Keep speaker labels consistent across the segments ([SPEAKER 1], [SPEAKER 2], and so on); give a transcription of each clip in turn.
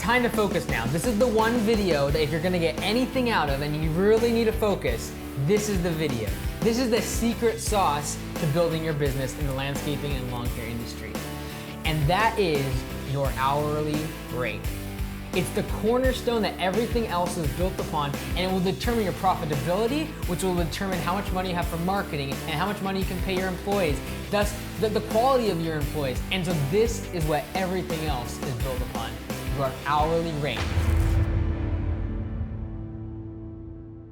[SPEAKER 1] time to focus now. This is the one video that if you're gonna get anything out of and you really need to focus, this is the video. This is the secret sauce to building your business in the landscaping and lawn care industry. And that is your hourly rate. It's the cornerstone that everything else is built upon, and it will determine your profitability, which will determine how much money you have for marketing and how much money you can pay your employees, thus the quality of your employees. And so this is what everything else is built upon, your hourly rate.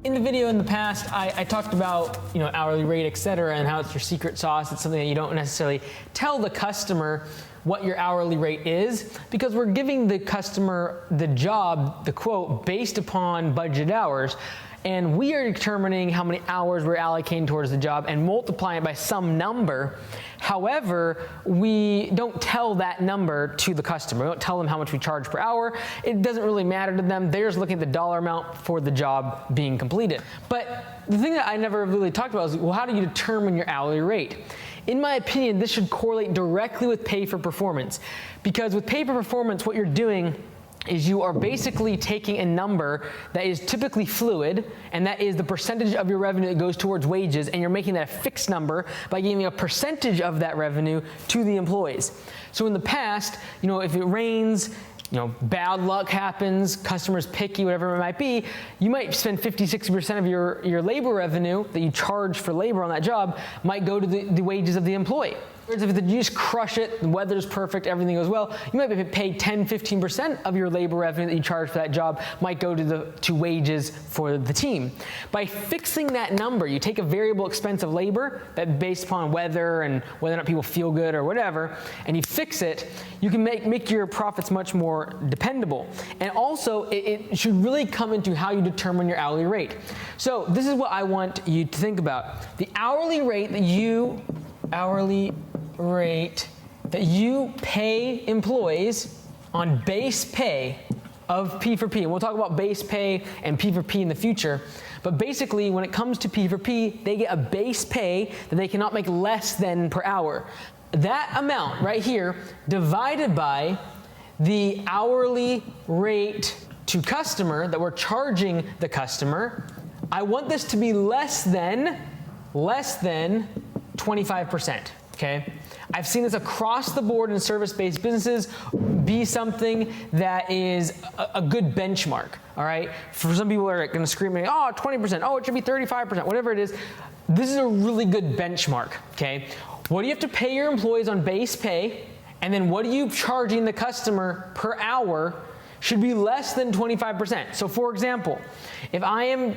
[SPEAKER 1] In the video in the past, I talked about hourly rate, etc., and how it's your secret sauce. It's something that you don't necessarily tell the customer what your hourly rate is, because we're giving the customer the job, the quote, based upon budget hours. And we are determining how many hours we're allocating towards the job and multiplying it by some number. However, we don't tell that number to the customer. We don't tell them how much we charge per hour. It doesn't really matter to them. They're just looking at the dollar amount for the job being completed. But the thing that I never really talked about is, well, how do you determine your hourly rate? In my opinion, this should correlate directly with pay for performance, because with pay for performance, what you're doing is you are basically taking a number that is typically fluid, and that is the percentage of your revenue that goes towards wages, and you're making that a fixed number by giving a percentage of that revenue to the employees. So in the past, if it rains, bad luck happens, customers picky, whatever it might be, you might spend 50-60% of your labor revenue that you charge for labor on that job might go to the wages of the employee. Whereas if you just crush it, the weather's perfect, everything goes well, you might be paid 10-15% of your labor revenue that you charge for that job might go to wages for the team. By fixing that number, you take a variable expense of labor that based upon weather and whether or not people feel good or whatever, and you fix it, you can make your profits much more dependable. And also, it should really come into how you determine your hourly rate. So this is what I want you to think about. The hourly rate that you pay employees on base pay of P for P. And we'll talk about base pay and P for P in the future. But basically, when it comes to P for P, they get a base pay that they cannot make less than per hour. That amount right here divided by the hourly rate to customer that we're charging the customer, I want this to be less than 25%, okay? I've seen this across the board in service-based businesses be something that is a good benchmark, all right? For some people are gonna scream, oh, 20%, oh, it should be 35%, whatever it is. This is a really good benchmark, okay? What do you have to pay your employees on base pay? And then what are you charging the customer per hour should be less than 25%. So for example, if I am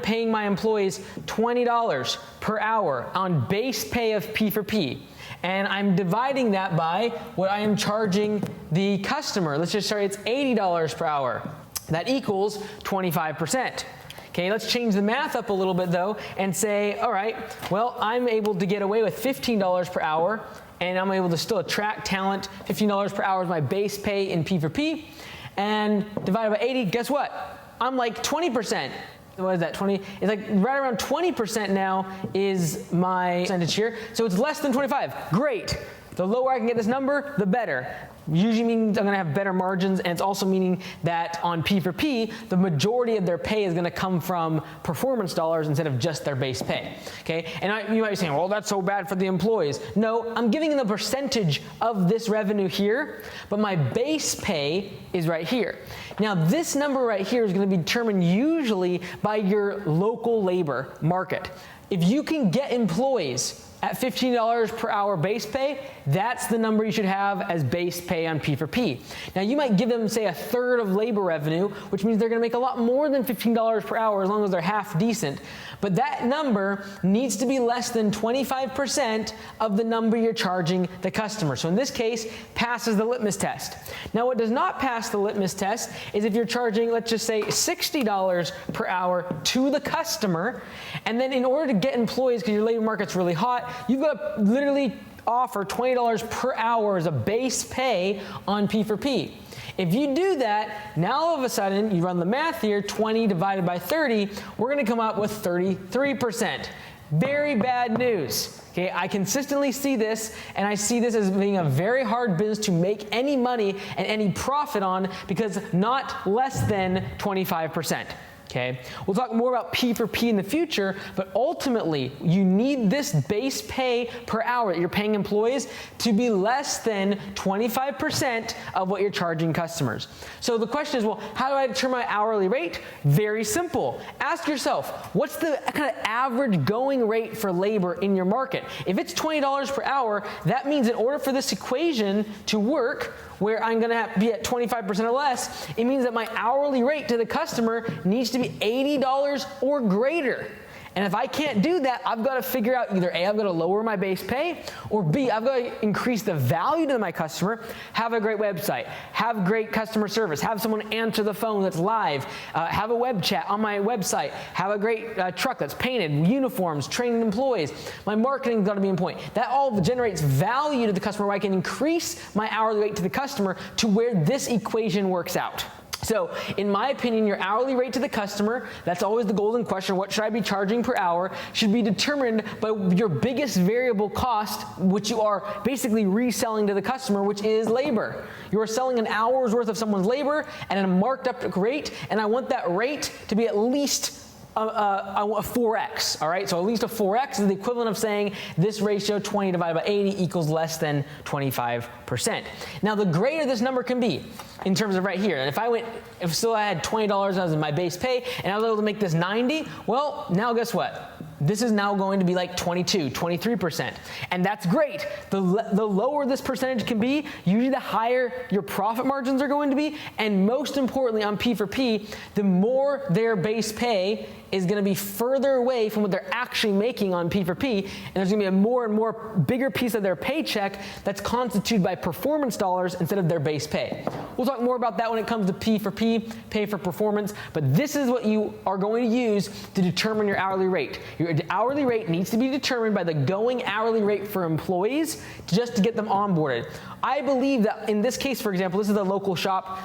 [SPEAKER 1] paying my employees $20 per hour on base pay of P for P, and I'm dividing that by what I am charging the customer, let's just say it's $80 per hour, that equals 25%. Okay, let's change the math up a little bit though and say, all right, well, I'm able to get away with $15 per hour, and I'm able to still attract talent. $15 per hour is my base pay in P for P, and divided by 80, guess what? I'm like 20%. What is that, 20? It's like right around 20% now is my percentage here. So it's less than 25, great. The lower I can get this number, the better. Usually means I'm gonna have better margins, and it's also meaning that on P for P, the majority of their pay is gonna come from performance dollars instead of just their base pay, okay? And you might be saying, well, that's so bad for the employees. No, I'm giving them a percentage of this revenue here, but my base pay is right here. Now, this number right here is gonna be determined usually by your local labor market. If you can get employees at $15 per hour base pay, that's the number you should have as base pay on P for P. Now you might give them, say, a third of labor revenue, which means they're gonna make a lot more than $15 per hour as long as they're half decent. But that number needs to be less than 25% of the number you're charging the customer. So in this case, passes the litmus test. Now what does not pass the litmus test is if you're charging, let's just say, $60 per hour to the customer, and then in order to get employees, because your labor market's really hot, you've got to literally offer $20 per hour as a base pay on P for P. If you do that, now all of a sudden, you run the math here, 20 divided by 30, we're gonna come up with 33%. Very bad news. Okay, I consistently see this, and I see this as being a very hard business to make any money and any profit on, because not less than 25%. Okay, we'll talk more about P for P in the future, but ultimately you need this base pay per hour that you're paying employees to be less than 25% of what you're charging customers. So the question is, well, how do I determine my hourly rate? Very simple. Ask yourself, what's the kind of average going rate for labor in your market? If it's $20 per hour, that means in order for this equation to work, where I'm going to be at 25% or less, it means that my hourly rate to the customer needs to be $80 or greater. And if I can't do that, I've got to figure out either A, I've got to lower my base pay, or B, I've got to increase the value to my customer, have a great website, have great customer service, have someone answer the phone that's live, have a web chat on my website, have a great truck that's painted, uniforms, training employees. My marketing's got to be in point. That all generates value to the customer where I can increase my hourly rate to the customer to where this equation works out. So, in my opinion, your hourly rate to the customer, that's always the golden question, what should I be charging per hour, should be determined by your biggest variable cost, which you are basically reselling to the customer, which is labor. You are selling an hour's worth of someone's labor at a marked up rate, and I want that rate to be at least a 4x, all right? So at least a 4x is the equivalent of saying this ratio, 20 divided by 80, equals less than 25%. Now, the greater this number can be, in terms of right here, and if still I had $20 as my base pay, and I was able to make this 90, well, now guess what? This is now going to be like 22, 23%. And that's great. The lower this percentage can be, usually the higher your profit margins are going to be. And most importantly on P for P, the more their base pay is going to be further away from what they're actually making on P for P. And there's going to be a more and more bigger piece of their paycheck that's constituted by performance dollars instead of their base pay. We'll talk more about that when it comes to P for P, pay for performance. But this is what you are going to use to determine your hourly rate. Your hourly rate needs to be determined by the going hourly rate for employees just to get them onboarded. I believe that in this case, for example, this is the local shop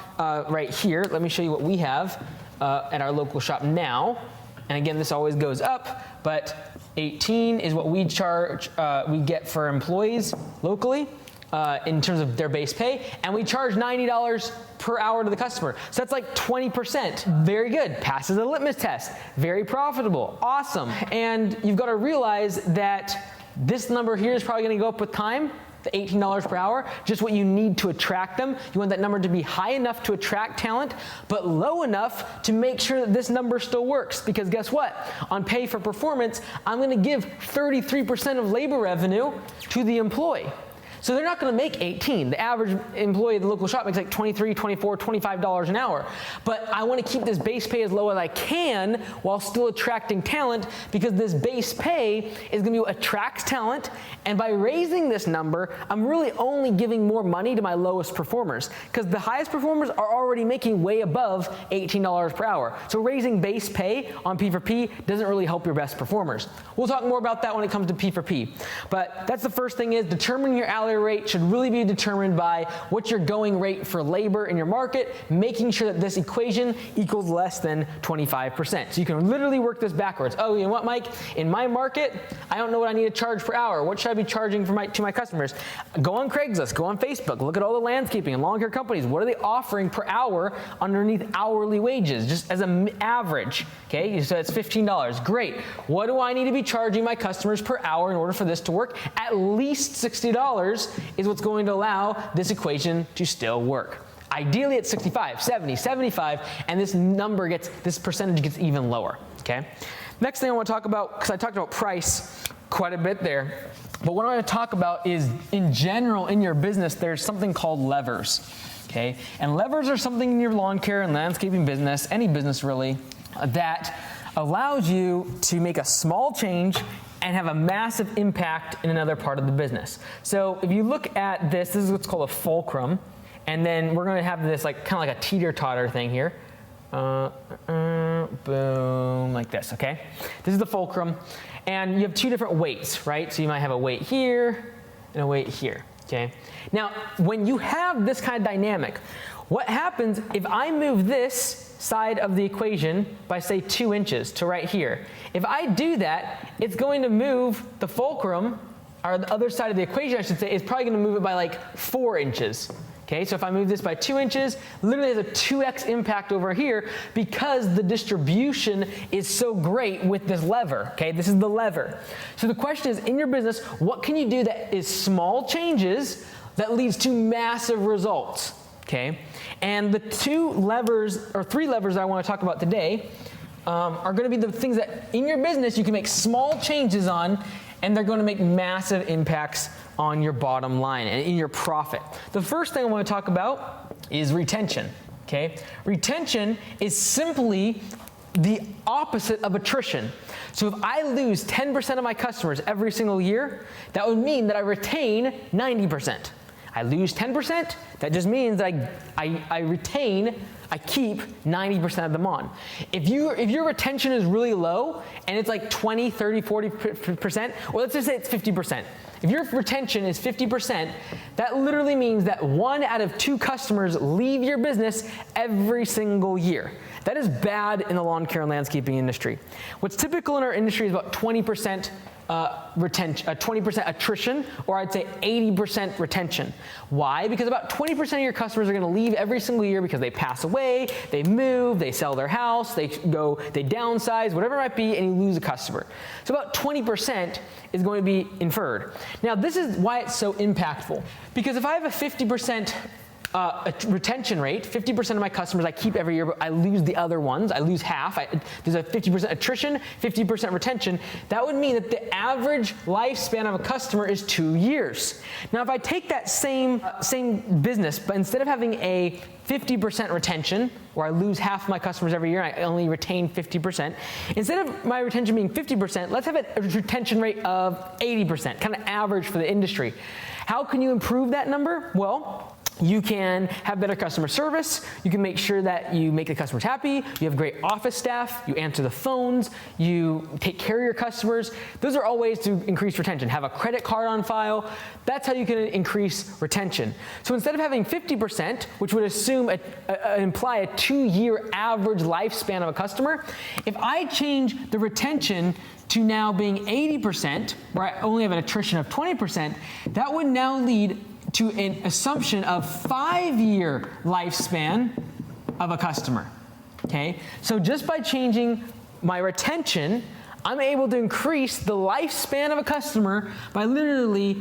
[SPEAKER 1] right here. Let me show you what we have at our local shop now. And again, this always goes up, but 18 is what we charge, we get for employees locally in terms of their base pay, and we charge $90 per hour to the customer. So that's like 20%. Very good. Passes a litmus test. Very profitable. Awesome. And you've got to realize that this number here is probably going to go up with time. The $18 per hour, just what you need to attract them. You want that number to be high enough to attract talent, but low enough to make sure that this number still works. Because guess what? On pay for performance, I'm going to give 33% of labor revenue to the employee. So they're not going to make 18. The average employee at the local shop makes like $23, $24, $25 an hour. But I want to keep this base pay as low as I can while still attracting talent, because this base pay is going to attract talent. And by raising this number, I'm really only giving more money to my lowest performers, because the highest performers are already making way above $18 per hour. So raising base pay on P for P doesn't really help your best performers. We'll talk more about that when it comes to P for P. But that's the first thing, is determining your hourly rate should really be determined by what's your going rate for labor in your market, making sure that this equation equals less than 25%. So you can literally work this backwards. Oh, you know what, Mike? In my market, I don't know what I need to charge per hour. What should I be charging to my customers? Go on Craigslist, go on Facebook, look at all the landscaping and lawn care companies. What are they offering per hour underneath hourly wages, just as an average? Okay, so it's $15. Great. What do I need to be charging my customers per hour in order for this to work? At least $60 is what's going to allow this equation to still work. Ideally at 65, 70, 75, and this percentage gets even lower, okay? Next thing I want to talk about, because I talked about price quite a bit there, but what I want to talk about is, in general, in your business, there's something called levers, okay? And levers are something in your lawn care and landscaping business, any business really, that allows you to make a small change and have a massive impact in another part of the business. So if you look at this is what's called a fulcrum, and then we're going to have this kind of like a teeter-totter thing here. Boom, like this, okay? This is the fulcrum, and you have two different weights, right? So you might have a weight here and a weight here, okay? Now, when you have this kind of dynamic, what happens if I move this side of the equation by, say, 2 inches to right here? If I do that, it's going to move the fulcrum or the other side of the equation, I should say, is probably going to move it by like 4 inches. Okay, so if I move this by 2 inches, literally has a 2x impact over here because the distribution is so great with this lever. Okay, this is the lever. So the question is, in your business, what can you do that is small changes that leads to massive results? Okay, and the 2 levers or 3 levers that I want to talk about today are going to be the things that in your business you can make small changes on, and they're going to make massive impacts on your bottom line and in your profit. The first thing I want to talk about is retention. Okay, retention is simply the opposite of attrition. So if I lose 10% of my customers every single year, that would mean that I retain 90%. I lose 10%, that just means that I keep 90% of them on. If your retention is really low and it's like 20, 30, 40%, or let's just say it's 50%. If your retention is 50%, that literally means that 1 out of 2 customers leave your business every single year. That is bad in the lawn care and landscaping industry. What's typical in our industry is about 20% retention, 20% attrition, or I'd say 80% retention. Why? Because about 20% of your customers are going to leave every single year because they pass away, they move, they sell their house, they downsize, whatever it might be, and you lose a customer. So about 20% is going to be inferred. Now, this is why it's so impactful. Because if I have a 50% retention rate, 50% of my customers I keep every year, but I lose the other ones. I lose half. There's a 50% attrition, 50% retention. That would mean that the average lifespan of a customer is 2 years. Now, if I take that same business, but instead of having a 50% retention, where I lose half of my customers every year and I only retain 50%, instead of my retention being 50%, let's have a retention rate of 80%, kind of average for the industry. How can you improve that number? Well, you can have better customer service. You can make sure that you make the customers happy. You have great office staff. You answer the phones. You take care of your customers. Those are all ways to increase retention. Have a credit card on file. That's how you can increase retention. So instead of having 50%, which would assume imply a 2-year average lifespan of a customer, if I change the retention to now being 80%, where I only have an attrition of 20%, that would now lead to an assumption of 5-year lifespan of a customer. Okay, so just by changing my retention, I'm able to increase the lifespan of a customer by literally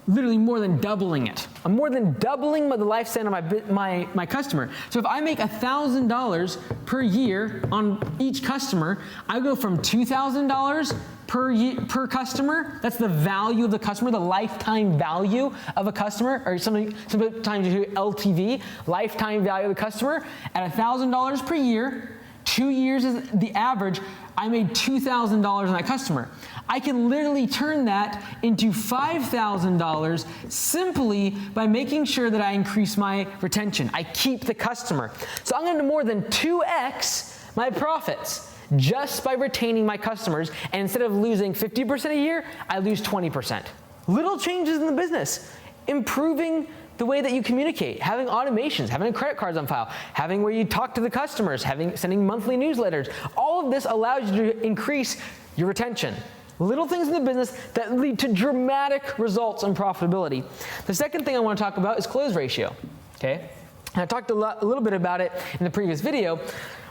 [SPEAKER 1] more than doubling it. I'm more than doubling the lifespan of my customer. So if I make $1,000 per year on each customer, I go from $2,000 per customer. That's the value of the customer, the lifetime value of a customer, or sometimes you hear LTV, lifetime value of the customer, at $1,000 per year. 2 years is the average. I made $2,000 on that customer. I can literally turn that into $5,000 simply by making sure that I increase my retention. I keep the customer. So I'm going to more than 2x my profits just by retaining my customers. And instead of losing 50% a year, I lose 20%. Little changes in the business, improving the way that you communicate, having automations, having credit cards on file, having where you talk to the customers, sending monthly newsletters. All of this allows you to increase your retention. Little things in the business that lead to dramatic results and profitability. The second thing I want to talk about is close ratio. Okay, and I talked a little bit about it in the previous video.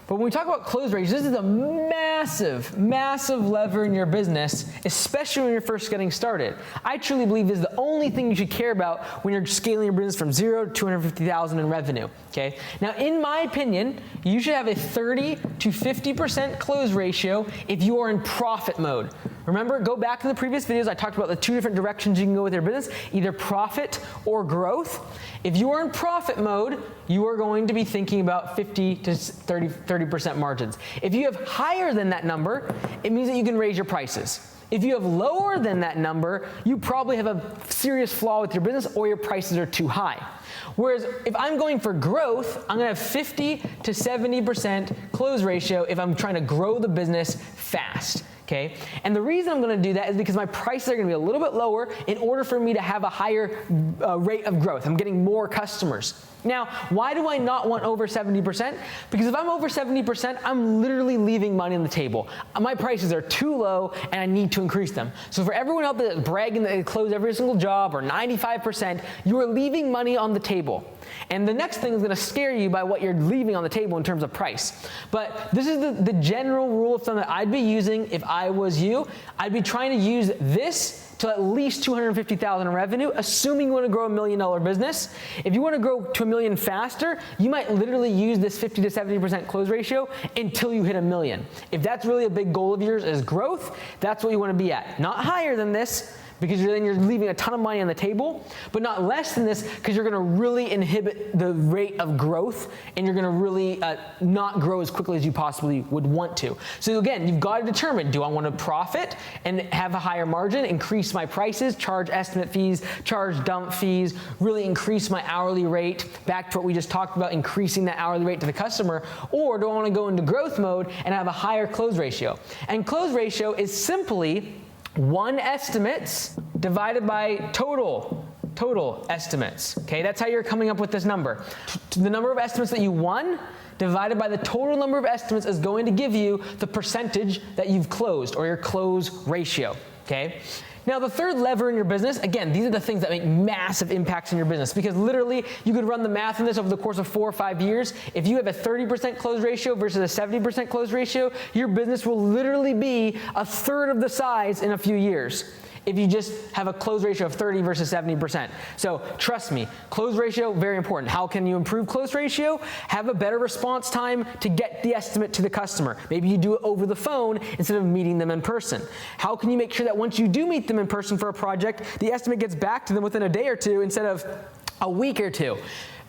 [SPEAKER 1] But when we talk about close rates, this is a massive, massive lever in your business, especially when you're first getting started. I truly believe this is the only thing you should care about when you're scaling your business from 0 to 250,000 in revenue. Okay. Now, in my opinion, you should have a 30 to 50% close ratio if you are in profit mode. Remember, go back to the previous videos. I talked about the 2 different directions you can go with your business, either profit or growth. If you are in profit mode, you are going to be thinking about 50 to 30% margins. If you have higher than that number, it means that you can raise your prices. If you have lower than that number, you probably have a serious flaw with your business or your prices are too high. Whereas if I'm going for growth, I'm going to have 50 to 70% close ratio if I'm trying to grow the business fast. okay? And the reason I'm gonna do that is because my prices are gonna be a little bit lower in order for me to have a higher rate of growth. I'm getting more customers. Now, why do I not want over 70%? Because if I'm over 70%, I'm literally leaving money on the table. My prices are too low and I need to increase them. So for everyone out there that's bragging that they close every single job or 95%, you are leaving money on the table. And the next thing is gonna scare you by what you're leaving on the table in terms of price. But this is the general rule of thumb that I'd be using if I was you. I'd be trying to use this to at least $250,000 in revenue, assuming you want to grow $1 million business. If you want to grow to $1 million faster, you might literally use this 50 to 70% close ratio until you hit $1 million. If that's really a big goal of yours is growth, that's what you want to be at. Not higher than this, because then you're leaving a ton of money on the table, but not less than this, because you're gonna really inhibit the rate of growth and you're gonna really not grow as quickly as you possibly would want to. So again, you've got to determine, do I want to profit and have a higher margin, increase my prices, charge estimate fees, charge dump fees, really increase my hourly rate, back to what we just talked about, increasing that hourly rate to the customer, or do I want to go into growth mode and have a higher close ratio? And close ratio is simply 1 estimates divided by total estimates. Okay, that's how you're coming up with this number. The number of estimates that you won divided by the total number of estimates is going to give you the percentage that you've closed, or your close ratio. Okay. Now, the third lever in your business, again, these are the things that make massive impacts in your business, because literally you could run the math on this over the course of 4 or 5 years. If you have a 30% close ratio versus a 70% close ratio, your business will literally be a third of the size in a few years if you just have a close ratio of 30 versus 70%. So trust me, close ratio, very important. How can you improve close ratio? Have a better response time to get the estimate to the customer. Maybe you do it over the phone instead of meeting them in person. How can you make sure that once you do meet them in person for a project, the estimate gets back to them within a day or two instead of a week or two?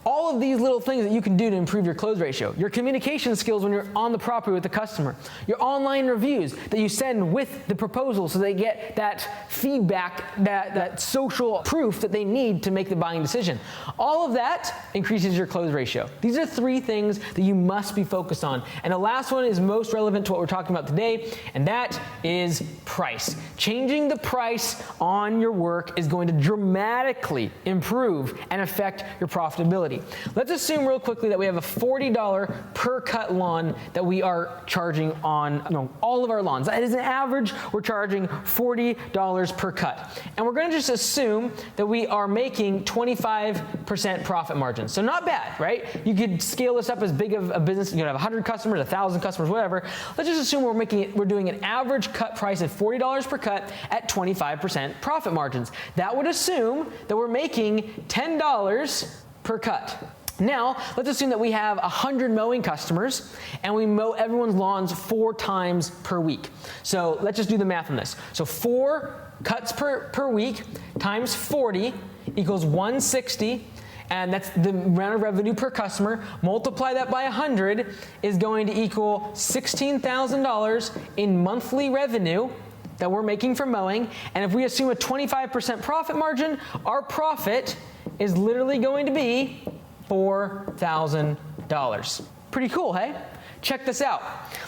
[SPEAKER 1] All of these little things that you can do to improve your close ratio. Your communication skills when you're on the property with the customer. Your online reviews that you send with the proposal so they get that feedback, that social proof that they need to make the buying decision. All of that increases your close ratio. These are 3 things that you must be focused on. And the last one is most relevant to what we're talking about today, and that is price. Changing the price on your work is going to dramatically improve and affect your profitability. Let's assume real quickly that we have a $40 per cut lawn that we are charging on all of our lawns. That is an average, we're charging $40 per cut. And we're gonna just assume that we are making 25% profit margin. So not bad, right? You could scale this up as big of a business, you could have 100 customers, 1,000 customers, whatever. Let's just assume we're doing an average cut price of $40 per cut at 25% profit margins. That would assume that we're making $10 per cut. Now, let's assume that we have 100 mowing customers and we mow everyone's lawns 4 times per week. So let's just do the math on this. So 4 cuts per week times 40 equals 160, and that's the amount of revenue per customer. Multiply that by 100 is going to equal $16,000 in monthly revenue that we're making from mowing. And if we assume a 25% profit margin, our profit is literally going to be $4,000. Pretty cool, hey? Check this out.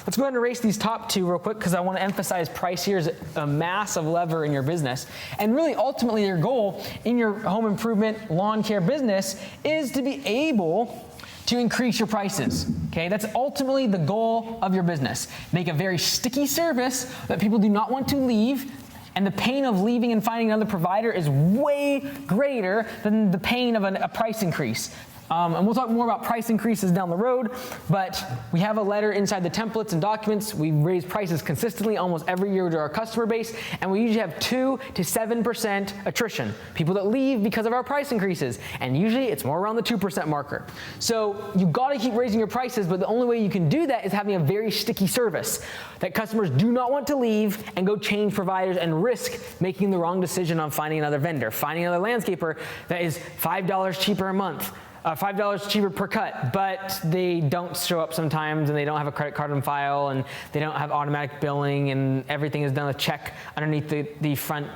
[SPEAKER 1] Let's go ahead and erase these top 2 real quick, because I want to emphasize price here is a massive lever in your business. And really, ultimately, your goal in your home improvement lawn care business is to be able to increase your prices, okay? That's ultimately the goal of your business. Make a very sticky service that people do not want to leave, and the pain of leaving and finding another provider is way greater than the pain of a price increase. And we'll talk more about price increases down the road, but we have a letter inside the templates and documents. We raise prices consistently almost every year to our customer base, and we usually have 2 to 7% attrition, people that leave because of our price increases, and usually it's more around the 2% marker. So you've got to keep raising your prices, but the only way you can do that is having a very sticky service that customers do not want to leave and go change providers and risk making the wrong decision on finding another vendor, finding another landscaper that is $5 cheaper a month. $5 cheaper per cut, but they don't show up sometimes, and they don't have a credit card on file, and they don't have automatic billing, and everything is done with check underneath the front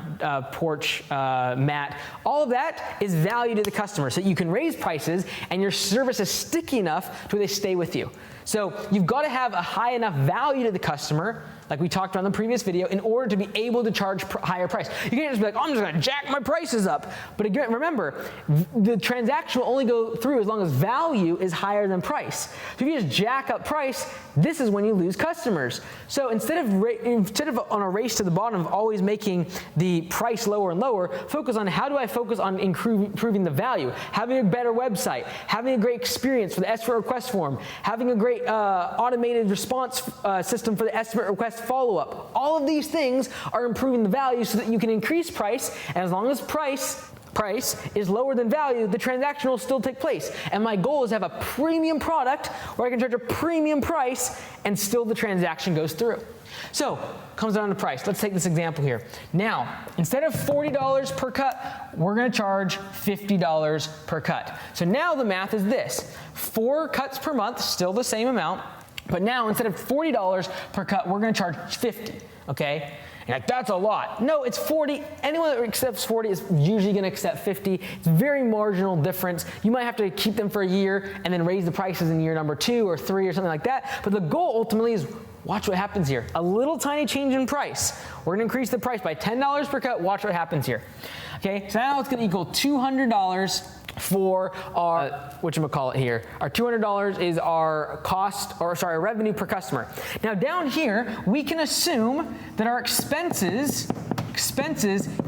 [SPEAKER 1] porch mat. All of that is value to the customer, so you can raise prices, and your service is sticky enough to where they stay with you. So you've got to have a high enough value to the customer like we talked about in the previous video, in order to be able to charge higher price. You can't just be like, oh, I'm just gonna jack my prices up. But again, remember, the transaction will only go through as long as value is higher than price. So if you just jack up price, this is when you lose customers. So instead of on a race to the bottom of always making the price lower and lower, focus on how do I focus on improving the value, having a better website, having a great experience for the estimate request form, having a great automated response system for the estimate request follow-up. All of these things are improving the value so that you can increase price, and as long as price is lower than value, the transaction will still take place. And my goal is to have a premium product where I can charge a premium price and still the transaction goes through. So, comes down to price. Let's take this example here. Now, instead of $40 per cut, we're gonna charge $50 per cut. So now the math is this: 4 cuts per month, still the same amount, but now instead of $40 per cut, we're gonna charge $50, okay? You're like, that's a lot. No, it's 40. Anyone that accepts 40 is usually gonna accept 50. It's very marginal difference. You might have to keep them for a year and then raise the prices in year number 2 or 3 or something like that. But the goal ultimately is, watch what happens here. A little tiny change in price. We're gonna increase the price by $10 per cut. Watch what happens here. Okay, so now it's gonna equal $200 for our, whatchamacallit here. Our $200 is our our revenue per customer. Now down here, we can assume that our expenses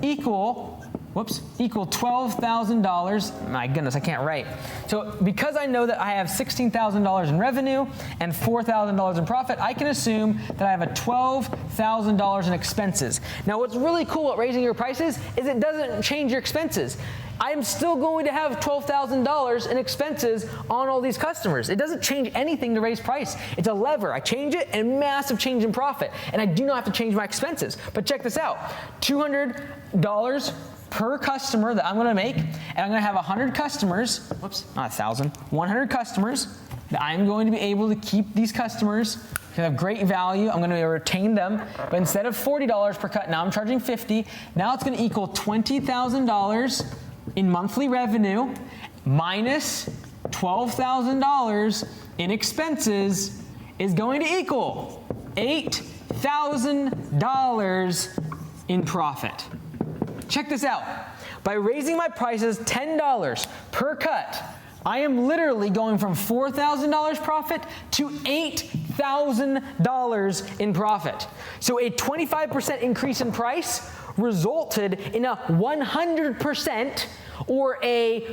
[SPEAKER 1] equal $12,000. My goodness, I can't write. So because I know that I have $16,000 in revenue and $4,000 in profit, I can assume that I have a $12,000 in expenses. Now what's really cool at raising your prices is it doesn't change your expenses. I'm still going to have $12,000 in expenses on all these customers. It doesn't change anything to raise price. It's a lever. I change it and massive change in profit. And I do not have to change my expenses. But check this out. $200 per customer that I'm gonna make, and I'm gonna have 100 customers, whoops, not 1,000, 100 customers that I'm going to be able to keep these customers, they have great value, I'm gonna retain them, but instead of $40 per cut, now I'm charging $50, now it's gonna equal $20,000 in monthly revenue minus $12,000 in expenses is going to equal $8,000 in profit. Check this out. By raising my prices $10 per cut, I am literally going from $4,000 profit to $8,000 in profit. So a 25% increase in price resulted in a 100% or a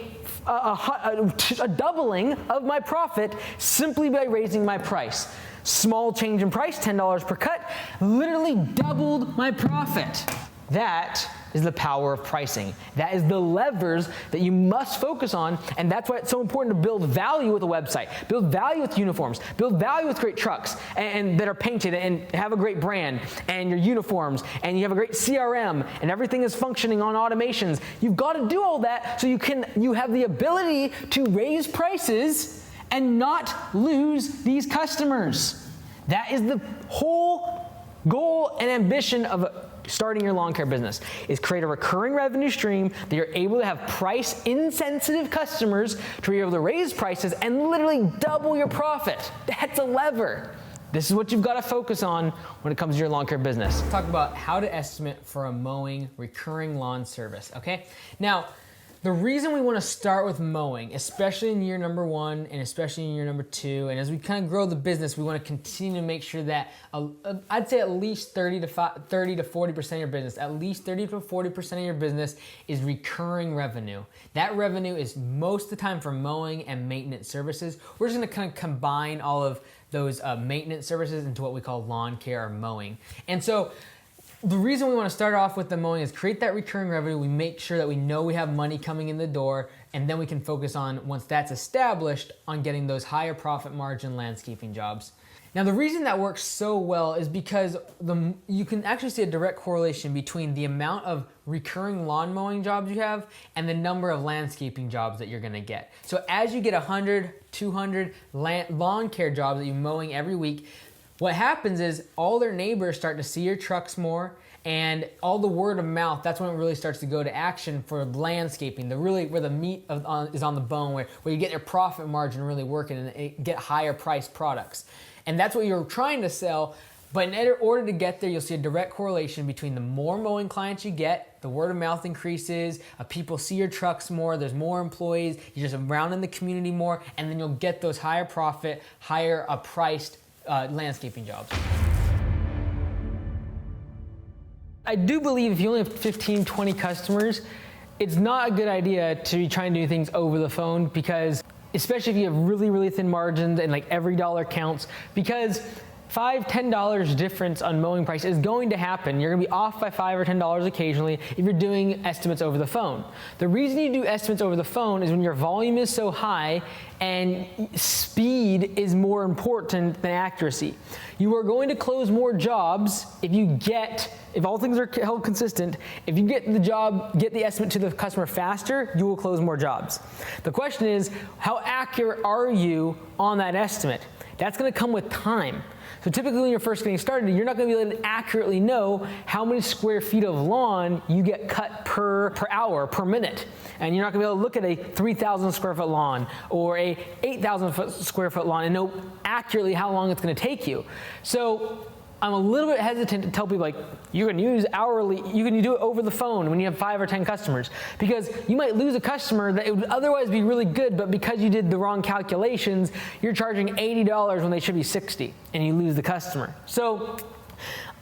[SPEAKER 1] doubling of my profit simply by raising my price. Small change in price, $10 per cut, literally doubled my profit. That is the power of pricing. That is the levers that you must focus on, and that's why it's so important to build value with a website, build value with uniforms, build value with great trucks and that are painted and have a great brand, and your uniforms, and you have a great CRM, and everything is functioning on automations. You've got to do all that so you have the ability to raise prices and not lose these customers. That is the whole goal and ambition of starting your lawn care business, is create a recurring revenue stream that you're able to have price insensitive customers to be able to raise prices and literally double your profit. That's a lever. This is what you've got to focus on when it comes to your lawn care business. Talk about how to estimate for a mowing recurring lawn service, okay? Now, the reason we want to start with mowing, especially in year number 1 and especially in year number 2, and as we kind of grow the business, we want to continue to make sure that I'd say at least 30 to 40% of your business, at least 30 to 40% of your business is recurring revenue. That revenue is most of the time for mowing and maintenance services. We're just going to kind of combine all of those maintenance services into what we call lawn care or mowing. And so the reason we want to start off with the mowing is create that recurring revenue. We make sure that we know we have money coming in the door, and then we can focus on, once that's established, on getting those higher profit margin landscaping jobs. Now, the reason that works so well is because you can actually see a direct correlation between the amount of recurring lawn mowing jobs you have and the number of landscaping jobs that you're gonna get. So as you get 100, 200 lawn care jobs that you're mowing every week, what happens is all their neighbors start to see your trucks more, and all the word of mouth, that's when it really starts to go to action for landscaping, where the meat is on the bone, where you get your profit margin really working and get higher priced products. And that's what you're trying to sell But in order to get there, you'll see a direct correlation between the more mowing clients you get, the word of mouth increases, people see your trucks more, there's more employees, you're just around in the community more, and then you'll get those higher profit, higher priced landscaping jobs. I do believe if you only have 15, 20 customers, it's not a good idea to be trying to do things over the phone, because especially if you have really, really thin margins and like every dollar counts, because $5, $10 difference on mowing price is going to happen. You're gonna be off by $5 or $10 occasionally if you're doing estimates over the phone. The reason you do estimates over the phone is when your volume is so high and speed is more important than accuracy. You are going to close more jobs if all things are held consistent, if you get the estimate to the customer faster, you will close more jobs. The question is, how accurate are you on that estimate? That's gonna come with time. So typically when you're first getting started, you're not gonna be able to accurately know how many square feet of lawn you get cut per hour, per minute. And you're not gonna be able to look at a 3,000 square foot lawn or a 8,000 square foot lawn and know accurately how long it's gonna take you. So I'm a little bit hesitant to tell people like, you can use hourly, you can do it over the phone when you have 5 or 10 customers, because you might lose a customer that it would otherwise be really good, but because you did the wrong calculations, you're charging $80 when they should be $60, and you lose the customer. So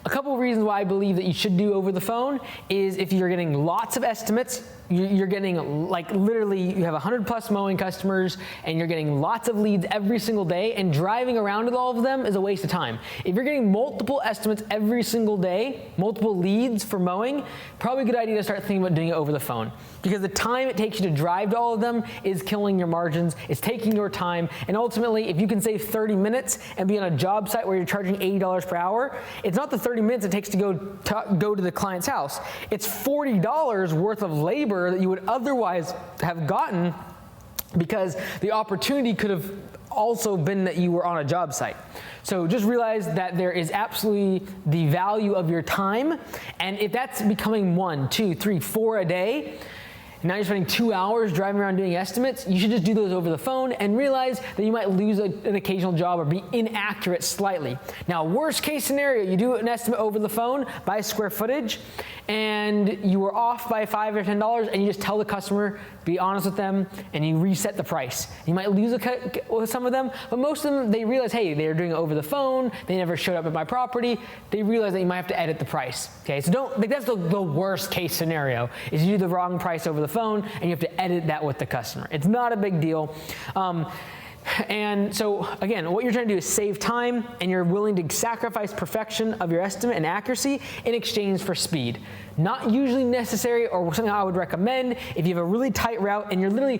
[SPEAKER 1] a couple of reasons why I believe that you should do over the phone is if you're getting lots of estimates, you're getting like literally you have 100 plus mowing customers and you're getting lots of leads every single day, and driving around with all of them is a waste of time. If you're getting multiple estimates every single day, multiple leads for mowing, probably a good idea to start thinking about doing it over the phone, because the time it takes you to drive to all of them is killing your margins, it's taking your time, and ultimately if you can save 30 minutes and be on a job site where you're charging $80 per hour, it's not the 30 minutes it takes to go to the client's house. It's $40 worth of labor that you would otherwise have gotten, because the opportunity could have also been that you were on a job site. So just realize that there is absolutely the value of your time, and if that's becoming 1, 2, 3, 4 a day, and now you're spending 2 hours driving around doing estimates, you should just do those over the phone and realize that you might lose an occasional job or be inaccurate slightly. Now, worst case scenario, you do an estimate over the phone by square footage and you were off by $5 or $10 and you just tell the customer, be honest with them, and you reset the price. You might lose with some of them, but most of them, they realize, hey, they're doing it over the phone, they never showed up at my property, they realize that you might have to edit the price. Okay, so that's the worst case scenario, is you do the wrong price over the phone and you have to edit that with the customer. It's not a big deal. And so again, what you're trying to do is save time, and you're willing to sacrifice perfection of your estimate and accuracy in exchange for speed. Not usually necessary, or something I would recommend if you have a really tight route and you're literally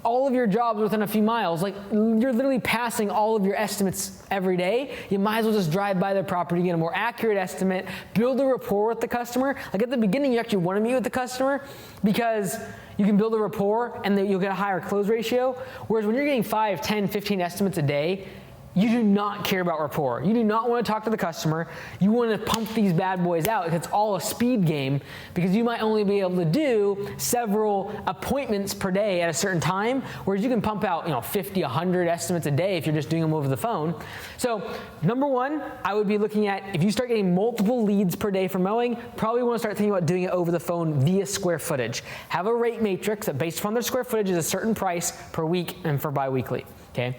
[SPEAKER 1] all of your jobs within a few miles, like you're literally passing all of your estimates every day, you might as well just drive by their property, get a more accurate estimate, build a rapport with the customer. Like at the beginning, you actually want to meet with the customer because you can build a rapport and then you'll get a higher close ratio. Whereas when you're getting 5, 10, 15 estimates a day, you do not care about rapport. You do not want to talk to the customer. You want to pump these bad boys out. It's all a speed game, because you might only be able to do several appointments per day at a certain time, whereas you can pump out 50, 100 estimates a day if you're just doing them over the phone. So number one, I would be looking at, if you start getting multiple leads per day for mowing, probably want to start thinking about doing it over the phone via square footage. Have a rate matrix that based upon their square footage is a certain price per week and for bi-weekly. Okay.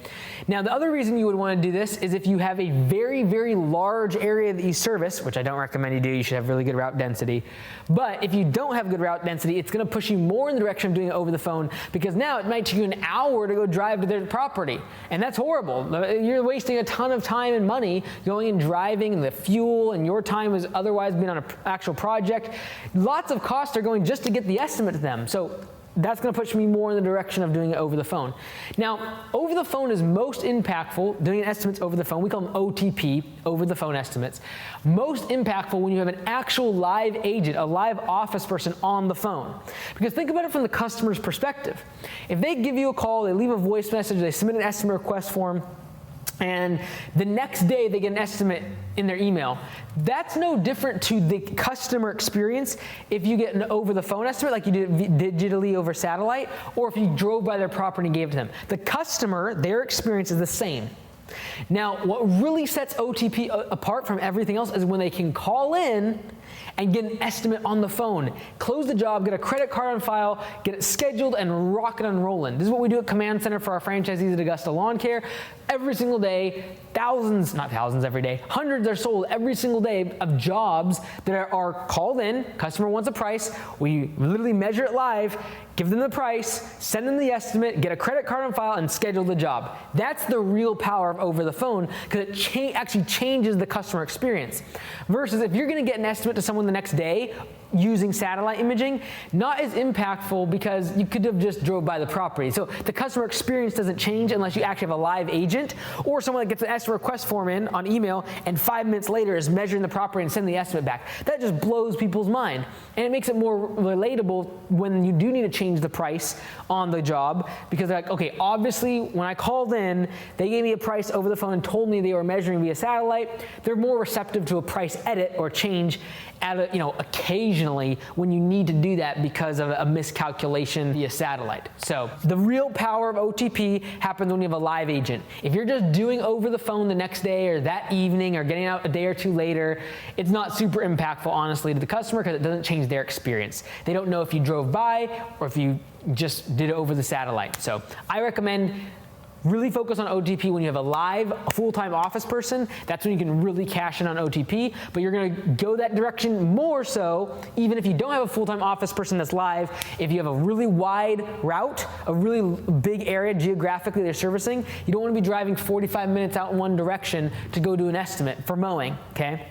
[SPEAKER 1] Now, the other reason you would want to do this is if you have a very, very large area that you service, which I don't recommend you do. You should have really good route density. But if you don't have good route density, it's going to push you more in the direction of doing it over the phone, because now it might take you an hour to go drive to their property. And that's horrible. You're wasting a ton of time and money going and driving, and the fuel, and your time is otherwise being on an actual project. Lots of costs are going just to get the estimate to them. So that's going to push me more in the direction of doing it over the phone. Now, over the phone is most impactful, doing estimates over the phone. We call them OTP, over the phone estimates. Most impactful when you have an actual live agent, a live office person on the phone. Because think about it from the customer's perspective. If they give you a call, they leave a voice message, they submit an estimate request form, and the next day they get an estimate in their email, that's no different to the customer experience if you get an over the phone estimate like you did digitally over satellite, or if you drove by their property and gave it to them. The customer, their experience is the same. Now, what really sets OTP apart from everything else is when they can call in and get an estimate on the phone, close the job, get a credit card on file, get it scheduled, and rock it and rolling. This is what we do at Command Center for our franchisees at Augusta Lawn Care. Every single day, thousands, not thousands every day, hundreds are sold every single day of jobs that are called in. Customer wants a price. We literally measure it live, give them the price, send them the estimate, get a credit card on file, and schedule the job. That's the real power of over the phone, because it actually changes the customer experience. Versus if you're going to get an estimate to someone the next day using satellite imaging, not as impactful because you could have just drove by the property. So the customer experience doesn't change unless you actually have a live agent or someone that gets an estimate request form in on email and 5 minutes later is measuring the property and sending the estimate back. That just blows people's mind. And it makes it more relatable when you do need to change the price on the job, because they're like, okay, obviously when I called in, they gave me a price over the phone and told me they were measuring via satellite. They're more receptive to a price edit or change at occasionally when you need to do that because of a miscalculation via satellite. So the real power of OTP happens when you have a live agent. If you're just doing over the phone the next day or that evening or getting out a day or two later, it's not super impactful, honestly, to the customer, because it doesn't change their experience. They don't know if you drove by or if you just did it over the satellite. So I recommend really focus on OTP when you have a full-time office person. That's when you can really cash in on OTP, but you're gonna go that direction more so even if you don't have a full-time office person that's live. If you have a really wide route, a really big area geographically they're servicing, you don't wanna be driving 45 minutes out in one direction to go do an estimate for mowing, okay?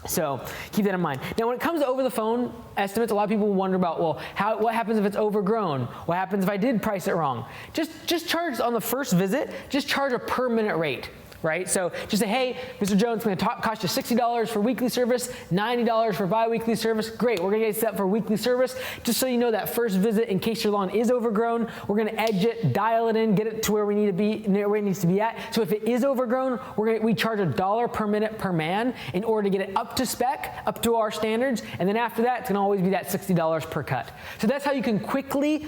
[SPEAKER 1] So keep that in mind. Now, when it comes to over the phone estimates, a lot of people wonder about, well, what happens if it's overgrown? What happens if I did price it wrong? Just charge on the first visit, just charge a per minute rate. Right? So just say, hey, Mr. Jones, it's going to cost you $60 for weekly service, $90 for bi-weekly service. Great, we're going to get set for weekly service. Just so you know, that first visit, in case your lawn is overgrown, we're going to edge it, dial it in, get it to where we need to be, where it needs to be at. So if it is overgrown, we charge $1 per minute per man in order to get it up to spec, up to our standards, and then after that, it's going to always be that $60 per cut. So that's how you can quickly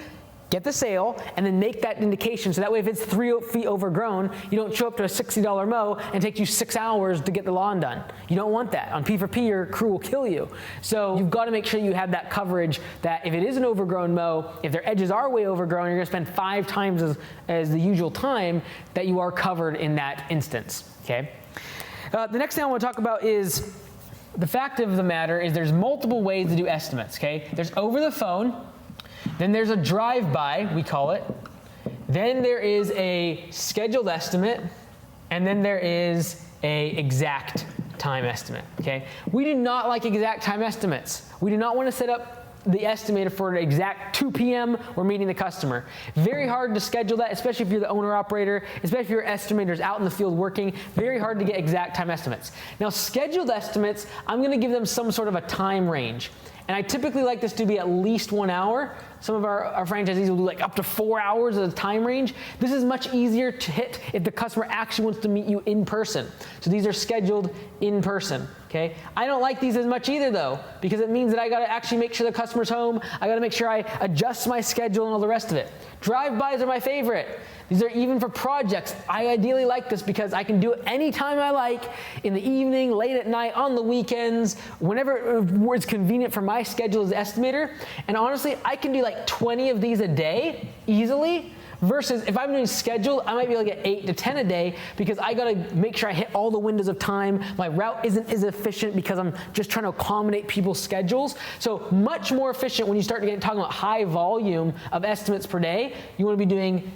[SPEAKER 1] get the sale and then make that indication, so that way if it's 3 feet overgrown, you don't show up to a $60 mow and take you 6 hours to get the lawn done. You don't want that. On P4P, your crew will kill you. So you've got to make sure you have that coverage, that if it is an overgrown mow, if their edges are way overgrown, you're going to spend 5 times as the usual time, that you are covered in that instance, okay? The next thing I want to talk about is the fact of the matter is there's multiple ways to do estimates, okay? There's over the phone. Then there's a drive-by, we call it. Then there is a scheduled estimate, and then there is a exact time estimate, okay? We do not like exact time estimates. We do not want to set up the estimator for an exact 2 p.m. we're meeting the customer. Very hard to schedule that, especially if you're the owner-operator, especially if your estimator's out in the field working. Very hard to get exact time estimates. Now, scheduled estimates, I'm going to give them some sort of a time range. And I typically like this to be at least 1 hour. Some of our franchisees will do like up to 4 hours as a time range. This is much easier to hit if the customer actually wants to meet you in person. So these are scheduled in person, okay? I don't like these as much either though, because it means that I gotta actually make sure the customer's home. I gotta make sure I adjust my schedule and all the rest of it. Drive-bys are my favorite. These are even for projects. I ideally like this because I can do it anytime I like, in the evening, late at night, on the weekends, whenever it's convenient for my schedule as estimator. And honestly, I can do like 20 of these a day easily. Versus if I'm doing scheduled, I might be able to get 8 to 10 a day, because I gotta make sure I hit all the windows of time. My route isn't as efficient because I'm just trying to accommodate people's schedules. So much more efficient when you start talking about high volume of estimates per day. You wanna be doing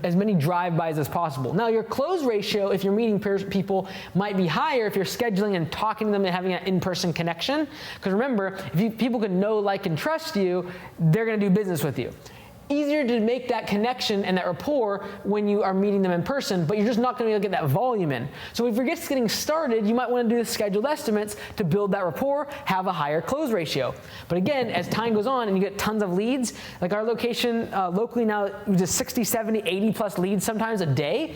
[SPEAKER 1] as many drive-bys as possible. Now your close ratio, if you're meeting people, might be higher if you're scheduling and talking to them and having an in-person connection. Because remember, if people can know, like, and trust you, they're gonna do business with you. Easier to make that connection and that rapport when you are meeting them in person, but you're just not going to be able to get that volume in. So if you're just getting started, you might want to do the scheduled estimates to build that rapport, have a higher close ratio. But again, as time goes on and you get tons of leads, like our location locally now, just 60, 70, 80 plus leads sometimes a day.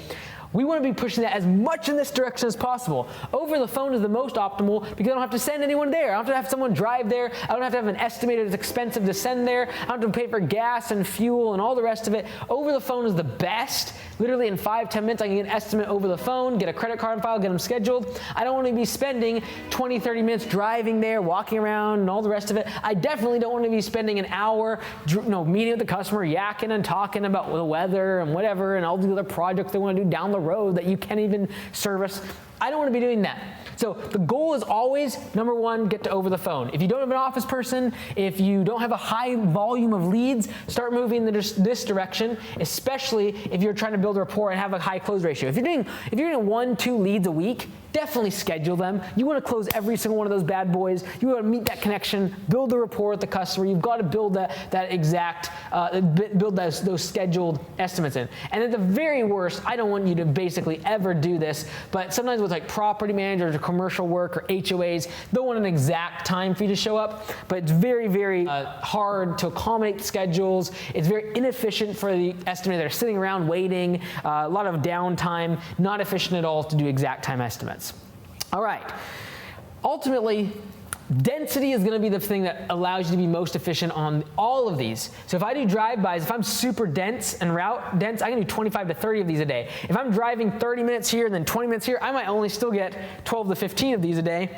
[SPEAKER 1] We want to be pushing that as much in this direction as possible. Over the phone is the most optimal because I don't have to send anyone there. I don't have to have someone drive there. I don't have to have an estimator that's expensive to send there. I don't have to pay for gas and fuel and all the rest of it. Over the phone is the best. Literally in 5-10 minutes, I can get an estimate over the phone, get a credit card on file, get them scheduled. I don't want to be spending 20-30 minutes driving there, walking around and all the rest of it. I definitely don't want to be spending an hour meeting with the customer, yakking and talking about the weather and whatever and all the other projects they want to do down the road that you can't even service. I don't want to be doing that. So the goal is always, number one, get to over the phone. If you don't have an office person, if you don't have a high volume of leads, start moving in this direction, especially if you're trying to build a rapport and have a high close ratio. If you're doing 1-2 leads a week, definitely schedule them. You want to close every single one of those bad boys. You want to meet that connection, build the rapport with the customer. You've got to build build those scheduled estimates in. And at the very worst, I don't want you to basically ever do this, but sometimes with like property managers or commercial work or HOAs, they'll want an exact time for you to show up, but it's very, very hard to accommodate schedules. It's very inefficient for the estimator. They're sitting around waiting, a lot of downtime, not efficient at all to do exact time estimates. All right. Ultimately, density is going to be the thing that allows you to be most efficient on all of these. So if I do drive-bys, if I'm super dense and route dense, I can do 25 to 30 of these a day. If I'm driving 30 minutes here and then 20 minutes here, I might only still get 12 to 15 of these a day.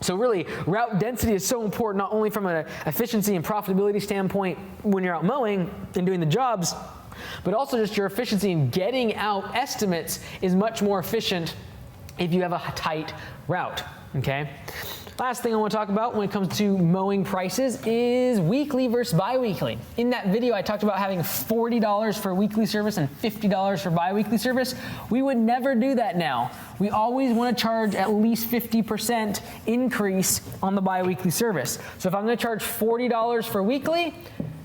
[SPEAKER 1] So really, route density is so important, not only from an efficiency and profitability standpoint when you're out mowing and doing the jobs, but also just your efficiency in getting out estimates is much more efficient if you have a tight route, okay? Last thing I want to talk about when it comes to mowing prices is weekly versus bi-weekly. In that video, I talked about having $40 for weekly service and $50 for bi-weekly service. We would never do that now. We always want to charge at least 50% increase on the bi-weekly service. So if I'm going to charge $40 for weekly,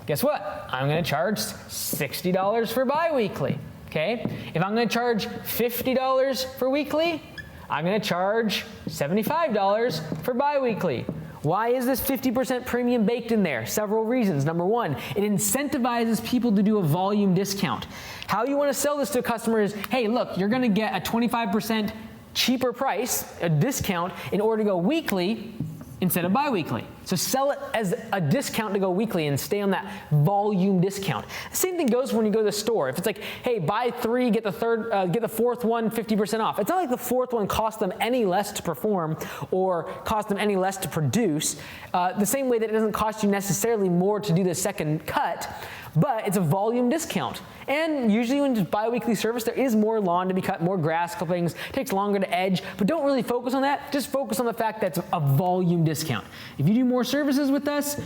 [SPEAKER 1] guess what? I'm going to charge $60 for bi-weekly, okay? If I'm going to charge $50 for weekly, I'm going to charge $75 for bi-weekly. Why is this 50% premium baked in there? Several reasons. Number one, it incentivizes people to do a volume discount. How you want to sell this to a customer is, hey, look, you're going to get a 25% cheaper price, a discount, in order to go weekly instead of bi-weekly. So sell it as a discount to go weekly and stay on that volume discount. The same thing goes when you go to the store. If it's like, hey, buy 3, get the fourth one 50% off. It's not like the fourth one costs them any less to perform or cost them any less to produce. The same way that it doesn't cost you necessarily more to do the second cut, but it's a volume discount. And usually when it's bi-weekly service, there is more lawn to be cut, more grass clippings, takes longer to edge, but don't really focus on that. Just focus on the fact that it's a volume discount. If you do more services with us,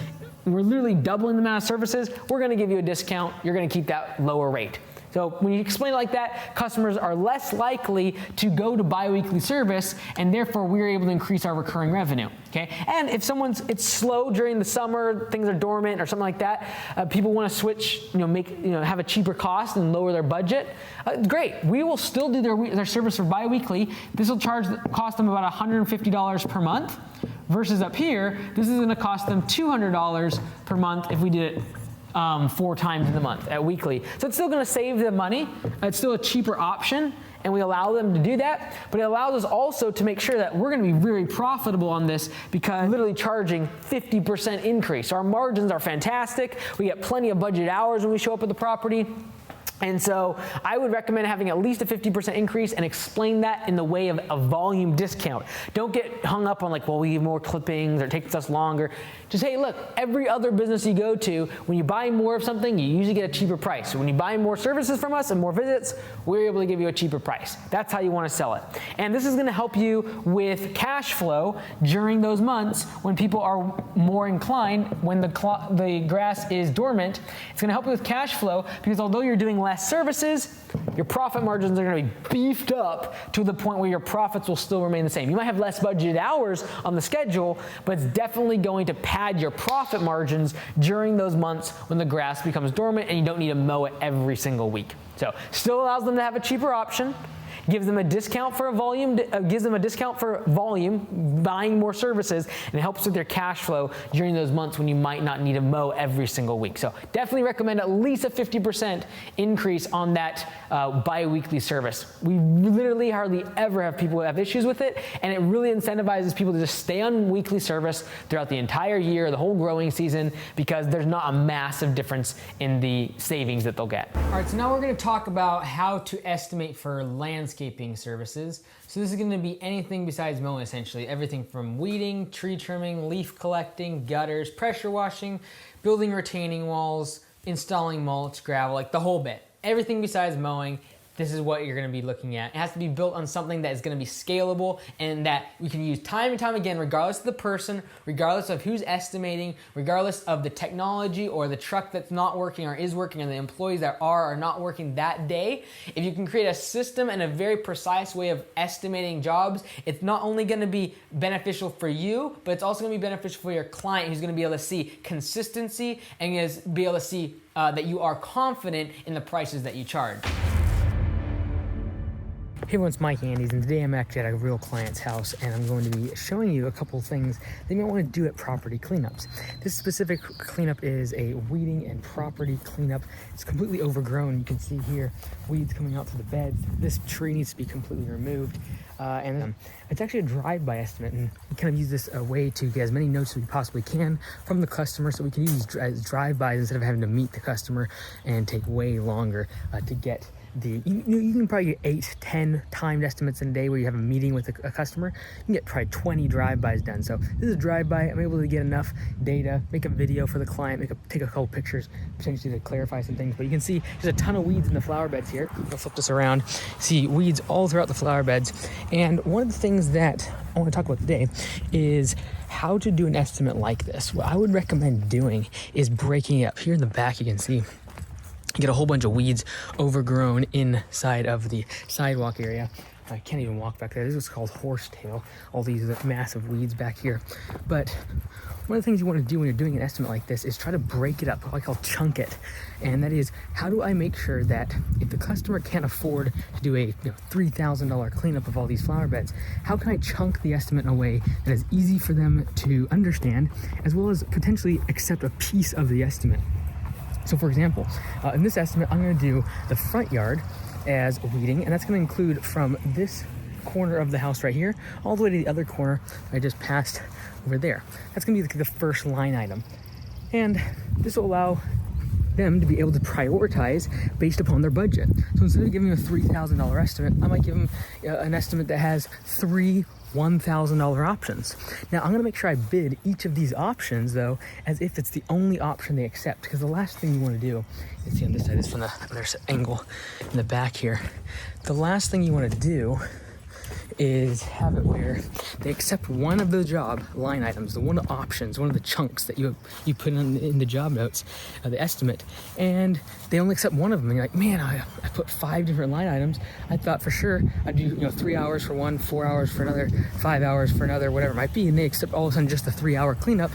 [SPEAKER 1] we're literally doubling the amount of services, we're gonna give you a discount, you're gonna keep that lower rate. So when you explain it like that, customers are less likely to go to bi-weekly service, and therefore we're able to increase our recurring revenue, okay? And if it's slow during the summer, things are dormant or something like that, people want to switch, have a cheaper cost and lower their budget, great. We will still do their service for bi-weekly. This will cost them about $150 per month, versus up here, this is gonna cost them $200 per month if we did it 4 times in the month at weekly. So it's still going to save them money. It's still a cheaper option, and we allow them to do that. But it allows us also to make sure that we're going to be very profitable on this because literally charging 50% increase. Our margins are fantastic. We get plenty of budget hours when we show up at the property. And so I would recommend having at least a 50% increase and explain that in the way of a volume discount. Don't get hung up on like, well, we need more clippings or it takes us longer. Just, hey, look, every other business you go to, when you buy more of something, you usually get a cheaper price. So when you buy more services from us and more visits, we're able to give you a cheaper price. That's how you want to sell it. And this is going to help you with cash flow during those months when people are more inclined, when the grass is dormant. It's going to help you with cash flow because although you're doing less services, your profit margins are going to be beefed up to the point where your profits will still remain the same. You might have less budgeted hours on the schedule, but it's definitely going to pad your profit margins during those months when the grass becomes dormant and you don't need to mow it every single week. So still allows them to have a cheaper option. gives them a discount for volume, buying more services, and it helps with their cash flow during those months when you might not need to mow every single week. So definitely recommend at least a 50% increase on that bi-weekly service. We literally hardly ever have people who have issues with it, and it really incentivizes people to just stay on weekly service throughout the entire year, the whole growing season, because there's not a massive difference in the savings that they'll get. All right, so now we're going to talk about how to estimate for landscaping services. So this is going to be anything besides mowing, essentially. Everything from weeding, tree trimming, leaf collecting, gutters, pressure washing, building retaining walls, installing mulch, gravel, like the whole bit. Everything besides mowing. This is what you're going to be looking at. It has to be built on something that is going to be scalable and that we can use time and time again, regardless of the person, regardless of who's estimating, regardless of the technology or the truck that's not working or is working, and the employees that are not working that day. If you can create a system and a very precise way of estimating jobs, it's not only going to be beneficial for you, but it's also going to be beneficial for your client, who's going to be able to see consistency and is be able to see that you are confident in the prices that you charge.
[SPEAKER 2] Hey everyone, it's Mike Andes, and today I'm actually at a real client's house, and I'm going to be showing you a couple things that you might want to do at property cleanups. This specific cleanup is a weeding and property cleanup. It's completely overgrown. You can see here weeds coming out through the beds. This tree needs to be completely removed. And it's actually a drive-by estimate, and we kind of use this way to get as many notes as we possibly can from the customer, so we can use these drive-bys instead of having to meet the customer and take way longer to get you can probably get 8, 10 timed estimates in a day where you have a meeting with a customer. You can get probably 20 drive-bys done. So this is a drive-by. I'm able to get enough data, make a video for the client, take a couple pictures, potentially to clarify some things. But you can see there's a ton of weeds in the flower beds here. I'll flip this around. See weeds all throughout the flower beds. And one of the things that I want to talk about today is how to do an estimate like this. What I would recommend doing is breaking it up. Here in the back, you can see you get a whole bunch of weeds overgrown inside of the sidewalk area. I can't even walk back there. This is called horsetail, all these massive weeds back here. But one of the things you want to do when you're doing an estimate like this is try to break it up, what I call chunk it. And that is, how do I make sure that if the customer can't afford to do a $3,000 cleanup of all these flower beds, how can I chunk the estimate in a way that is easy for them to understand, as well as potentially accept a piece of the estimate? So for example, in this estimate, I'm going to do the front yard as weeding, and that's going to include from this corner of the house right here all the way to the other corner I just passed over there. That's going to be the first line item. And this will allow them to be able to prioritize based upon their budget. So instead of giving them a $3,000 estimate, I might give them an estimate that has 3 $1,000 options. Now I'm gonna make sure I bid each of these options though as if it's the only option they accept, because the last thing you want to do, you can see on this side, is from the other angle in the back here, the last thing you want to do is have it where they accept one of the job line items, the one of the options, one of the chunks that you put in the job notes, the estimate, and they only accept one of them. And you're like, man, I put 5 different line items. I thought for sure I'd do 3 hours for one, 4 hours for another, 5 hours for another, whatever it might be, and they accept all of a sudden just the 3-hour cleanup.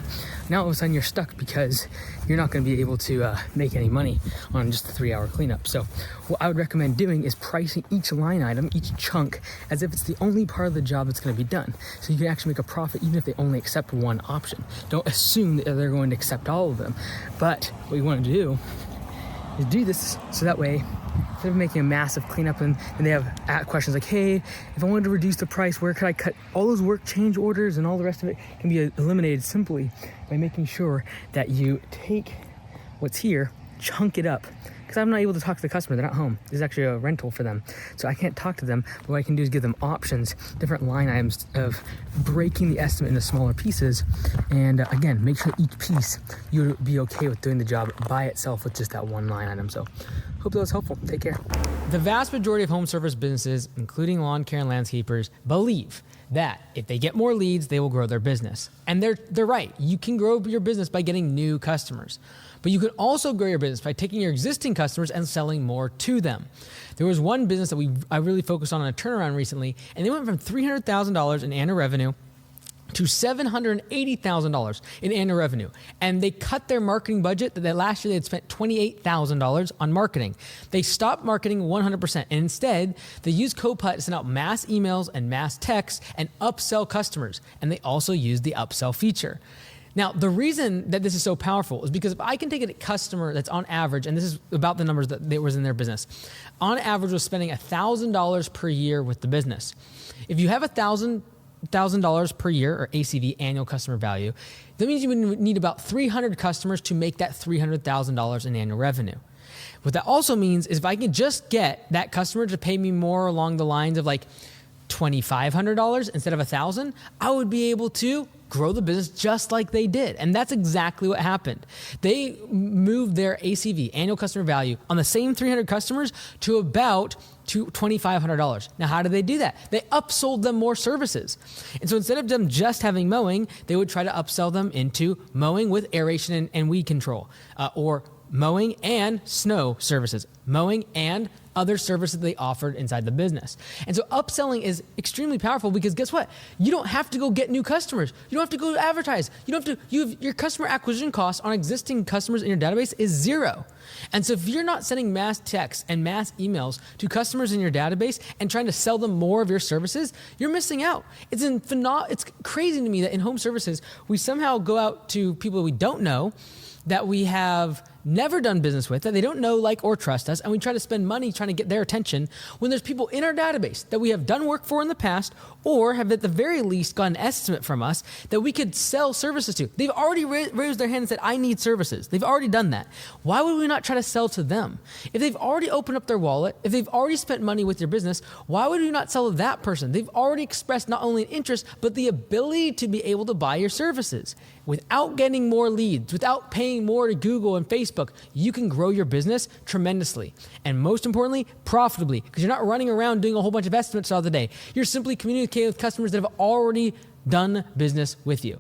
[SPEAKER 2] Now all of a sudden you're stuck because you're not going to be able to make any money on just the 3-hour cleanup. So what I would recommend doing is pricing each line item, each chunk, as if it's the only part of the job that's going to be done. So you can actually make a profit even if they only accept one option. Don't assume that they're going to accept all of them. But what you want to do is do this so that way, instead of making a massive cleanup and they have questions like, hey, if I wanted to reduce the price, where could I cut? All those work change orders and all the rest of it can be eliminated simply by making sure that you take what's here, chunk it up. Because I'm not able to talk to the customer, they're not home. This is actually a rental for them. So I can't talk to them, but what I can do is give them options, different line items of breaking the estimate into smaller pieces. And again, make sure each piece, you'll be okay with doing the job by itself with just that one line item. So hope that was helpful. Take care.
[SPEAKER 1] The vast majority of home service businesses, including lawn care and landscapers, believe that if they get more leads, they will grow their business. And they're right. You can grow your business by getting new customers. But you can also grow your business by taking your existing customers and selling more to them. There was one business that I really focused on a turnaround recently, and they went from $300,000 in annual revenue
[SPEAKER 2] to $780,000 in annual revenue. And they cut their marketing budget that last year they had spent $28,000 on marketing. They stopped marketing 100%. And instead, they used Copilot to send out mass emails and mass texts and upsell customers. And they also used the upsell feature. Now, the reason that this is so powerful is because if I can take a customer that's on average, and this is about the numbers that was in their business, on average was spending $1,000 per year with the business. If you have $1,000 per year, or ACV, annual customer value, that means you would need about 300 customers to make that $300,000 in annual revenue. What that also means is if I can just get that customer to pay me more along the lines of like $2,500 instead of $1,000, I would be able to grow the business just like they did. And that's exactly what happened. They moved their ACV, annual customer value, on the same 300 customers to about $2,500. Now, how did they do that? They upsold them more services. And so instead of them just having mowing, they would try to upsell them into mowing with aeration and weed control, or mowing and snow services, mowing and other services they offered inside the business. And so upselling is extremely powerful because guess what? You don't have to go get new customers. You don't have to go advertise. Your customer acquisition cost on existing customers in your database is zero. And so if you're not sending mass texts and mass emails to customers in your database and trying to sell them more of your services, you're missing out. It's crazy to me that in home services, we somehow go out to people we don't know, that we have never done business with, that they don't know, like, or trust us, and we try to spend money trying to get their attention when there's people in our database that we have done work for in the past or have at the very least got an estimate from us that we could sell services to. They've already raised their hand and said, I need services. They've already done that. Why would we not try to sell to them? If they've already opened up their wallet, if they've already spent money with your business, why would we not sell to that person? They've already expressed not only an interest, but the ability to be able to buy your services. Without getting more leads, without paying more to Google and Facebook, you can grow your business tremendously. And most importantly, profitably, because you're not running around doing a whole bunch of estimates all the day. You're simply communicating with customers that have already done business with you.